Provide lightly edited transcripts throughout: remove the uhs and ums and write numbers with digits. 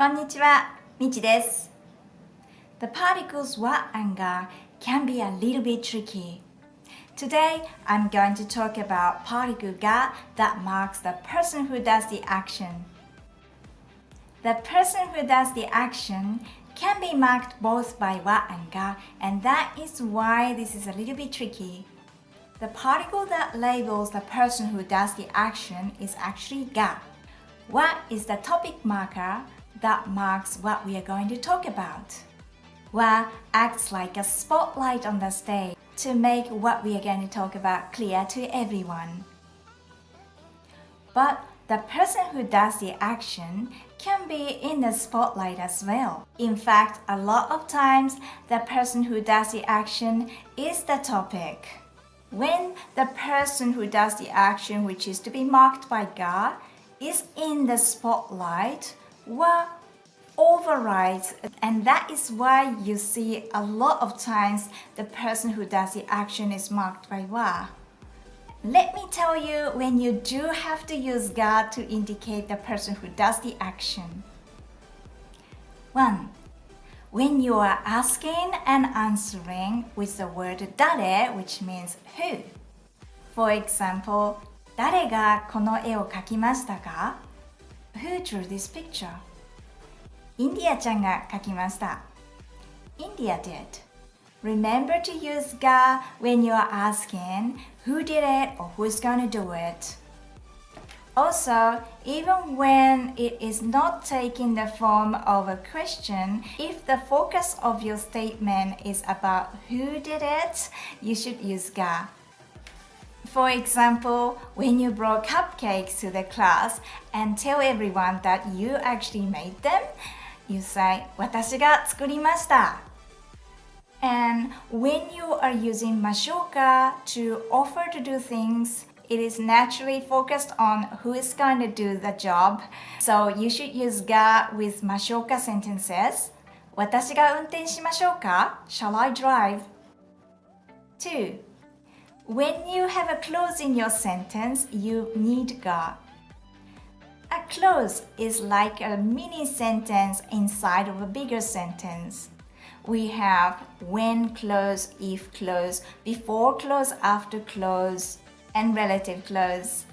こんにちは、みちです。The particles wa and ga can be a little bit tricky. Today, I'm going to talk about particle ga that marks the person who does the action. The person who does the action can be marked both by wa and ga, and that is why this is a little bit tricky. The particle that labels the person who does the action is actually ga. Wa is the topic marker that marks what we are going to talk about. Wa acts like a spotlight on the stage to make what we are going to talk about clear to everyone. But the person who does the action can be in the spotlight as well. In fact, a lot of times, the person who does the action is the topic. When the person who does the action, which is to be marked by ga, is in the spotlight, wa overrides, and that is why you see a lot of times the person who does the action is marked by wa. Let me tell you when you do have to use ga to indicate the person who does the action. 1. When you are asking and answering with the word dare, which means who. For example, 誰がこの絵を描きましたか? Who drew this picture? インディアちゃんが描きました。India did. Remember to use ga when you are asking who did it or who's going to do it. Also, even when it is not taking the form of a question, if the focus of your statement is about who did it, you should use ga. For example, when you brought cupcakes to the class and tell everyone that you actually made them, you say, 私が作りました. And when you are using ましょうか to offer to do things, it is naturally focused on who is going to do the job. So you should use ga with ましょうか sentences. 私が運転しましょうか? Shall I drive? 2. When you have a clause in your sentence, you need ga. A clause is like a mini sentence inside of a bigger sentence. We have when clause, if clause, before clause, after clause, and relative clause.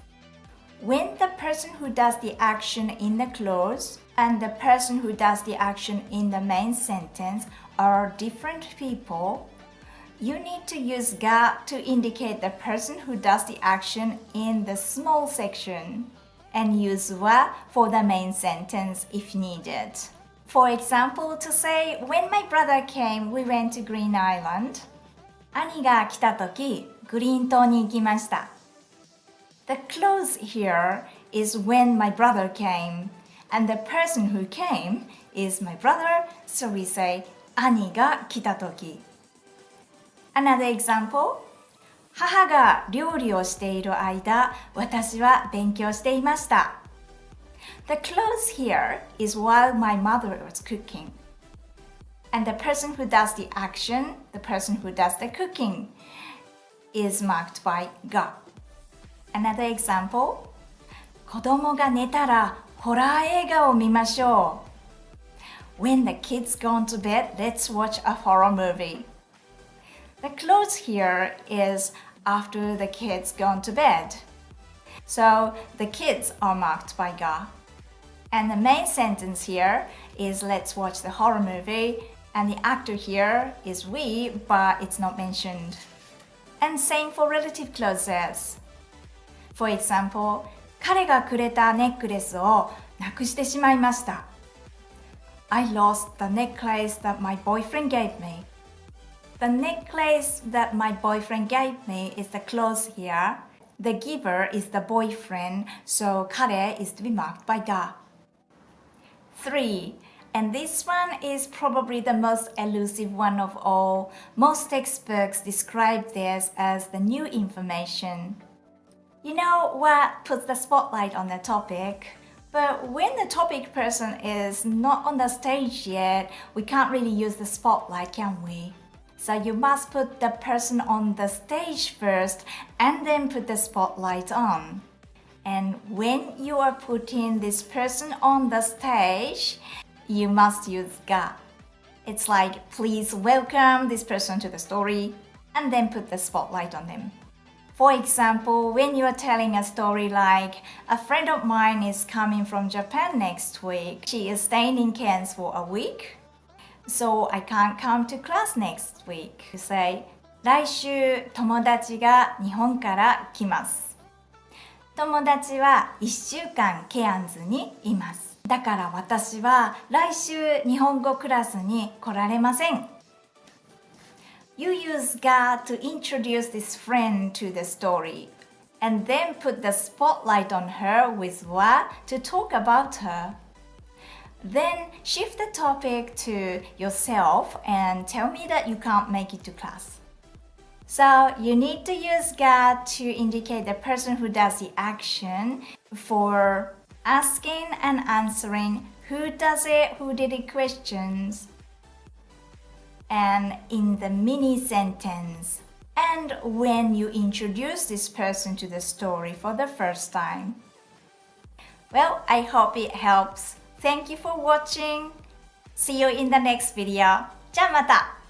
When the person who does the action in the clause and the person who does the action in the main sentence are different people, you need to use ga to indicate the person who does the action in the small section, and use wa for the main sentence if needed. For example, to say, when my brother came, we went to Green Island. 兄が来た時、グリーン島に行きました。The clause here is when my brother came, and the person who came is my brother, so we say, 兄が来た時。Another example, 母が料理をしている間、私は勉強していました。The clause here is while my mother was cooking. And the person who does the action, the person who does the cooking, is marked by ga. Another example, 子供が寝たらホラー映画を見ましょう。When the kids gone to bed, let's watch a horror movie. The clause here is after the kids gone to bed. So the kids are marked by ga. And the main sentence here is let's watch the horror movie, and the actor here is we, but it's not mentioned. And same for relative clauses. For example, 彼がくれたネックレスをなくしてしまいました。I lost the necklace that my boyfriend gave me. The necklace that my boyfriend gave me is the clause here. The giver is the boyfriend, so 彼 is to be marked by ga. 3. And this one is probably the most elusive one of all. Most textbooks describe this as the new information. You know what puts the spotlight on the topic? But when the topic person is not on the stage yet, we can't really use the spotlight, can we? So you must put the person on the stage first and then put the spotlight on. And when you are putting this person on the stage, you must use ga. It's like, please welcome this person to the story, and then put the spotlight on them. For example, when you are telling a story like, a friend of mine is coming from Japan next week. She is staying in Cairns for a week, so I can't come to class next week. You say, 来週友達が日本から来ます。友達は1週間ケアンズにいます。だから私は来週日本語クラスに来られません。You use ga to introduce this friend to the story, and then put the spotlight on her with wa to talk about her. Then shift the topic to yourself and tell me that you can't make it to class. So you need to use ga to indicate the person who does the action for asking and answering who does it, who did it questions, and in the mini sentence, and when you introduce this person to the story for the first time. Well, I hope it helps. Thank you for watching. See you in the next video. じゃあまた